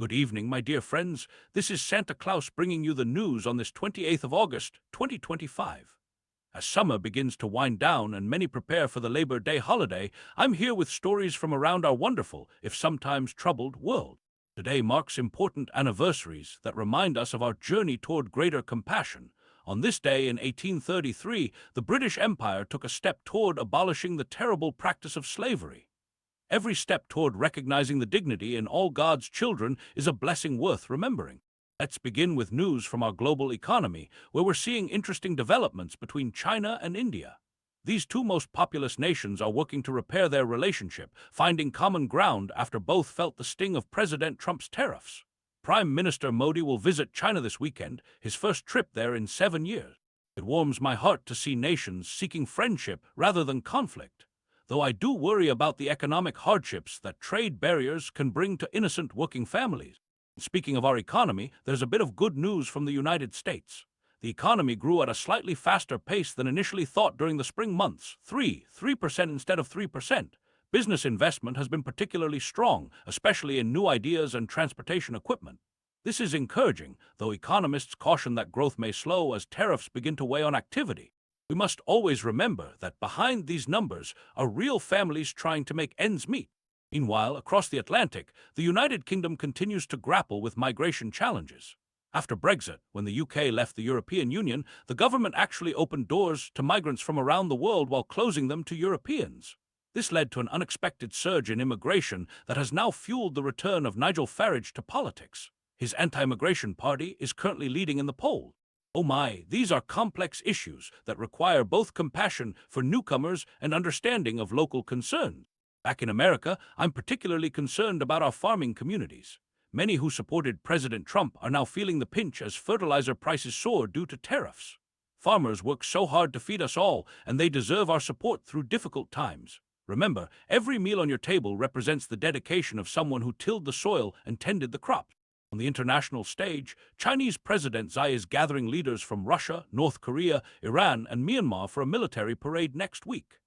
Good evening, my dear friends. This is Santa Claus bringing you the news on this 28th of August, 2025. As summer begins to wind down and many prepare for the Labor Day holiday, I'm here with stories from around our wonderful, if sometimes troubled, world. Today marks important anniversaries that remind us of our journey toward greater compassion. On this day in 1833, the British Empire took a step toward abolishing the terrible practice of slavery. Every step toward recognizing the dignity in all God's children is a blessing worth remembering. Let's begin with news from our global economy, where we're seeing interesting developments between China and India. These two most populous nations are working to repair their relationship, finding common ground after both felt the sting of President Trump's tariffs. Prime Minister Modi will visit China this weekend, his first trip there in 7 years. It warms my heart to see nations seeking friendship rather than conflict, though I do worry about the economic hardships that trade barriers can bring to innocent working families. Speaking of our economy, there's a bit of good news from the United States. The economy grew at a slightly faster pace than initially thought during the spring months, 3% instead of 3%. Business investment has been particularly strong, especially in new ideas and transportation equipment. This is encouraging, though economists caution that growth may slow as tariffs begin to weigh on activity. We must always remember that behind these numbers are real families trying to make ends meet. Meanwhile, across the Atlantic, the United Kingdom continues to grapple with migration challenges. After Brexit, when the UK left the European Union, the government actually opened doors to migrants from around the world while closing them to Europeans. This led to an unexpected surge in immigration that has now fueled the return of Nigel Farage to politics. His anti-immigration party is currently leading in the polls. Oh my, these are complex issues that require both compassion for newcomers and understanding of local concerns. Back in America, I'm particularly concerned about our farming communities. Many who supported President Trump are now feeling the pinch as fertilizer prices soar due to tariffs. Farmers work so hard to feed us all, and they deserve our support through difficult times. Remember, every meal on your table represents the dedication of someone who tilled the soil and tended the crops. On the international stage, Chinese President Xi is gathering leaders from Russia, North Korea, Iran, and Myanmar for a military parade next week.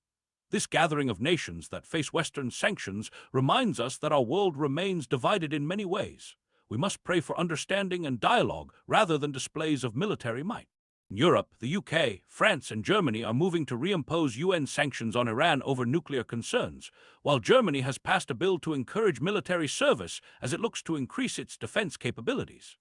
This gathering of nations that face Western sanctions reminds us that our world remains divided in many ways. We must pray for understanding and dialogue rather than displays of military might. In Europe, the UK, France, and Germany are moving to reimpose UN sanctions on Iran over nuclear concerns, while Germany has passed a bill to encourage military service as it looks to increase its defense capabilities.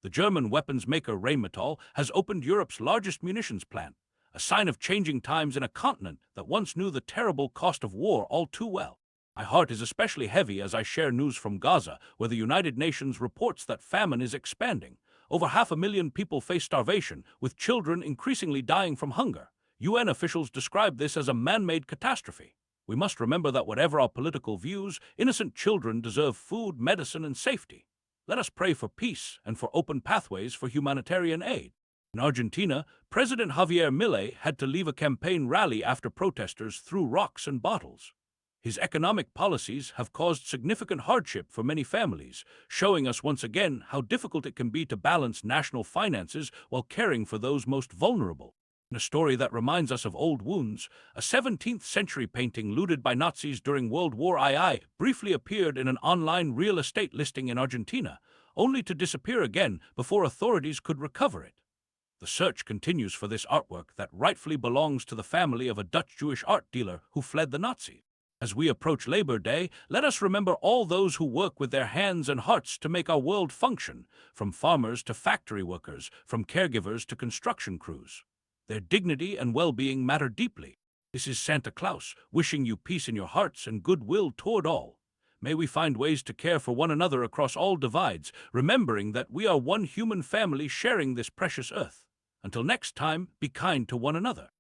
The German weapons maker Rheinmetall has opened Europe's largest munitions plant, a sign of changing times in a continent that once knew the terrible cost of war all too well. My heart is especially heavy as I share news from Gaza, where the United Nations reports that famine is expanding. Over 500,000 people face starvation, with children increasingly dying from hunger. UN officials describe this as a man-made catastrophe. We must remember that whatever our political views, innocent children deserve food, medicine, and safety. Let us pray for peace and for open pathways for humanitarian aid. In Argentina, President Javier Milei had to leave a campaign rally after protesters threw rocks and bottles. His economic policies have caused significant hardship for many families, showing us once again how difficult it can be to balance national finances while caring for those most vulnerable. In a story that reminds us of old wounds, a 17th-century painting looted by Nazis during World War II briefly appeared in an online real estate listing in Argentina, only to disappear again before authorities could recover it. The search continues for this artwork that rightfully belongs to the family of a Dutch Jewish art dealer who fled the Nazis. As we approach Labor Day, let us remember all those who work with their hands and hearts to make our world function, from farmers to factory workers, from caregivers to construction crews. Their dignity and well-being matter deeply. This is Santa Claus, wishing you peace in your hearts and goodwill toward all. May we find ways to care for one another across all divides, remembering that we are one human family sharing this precious earth. Until next time, be kind to one another.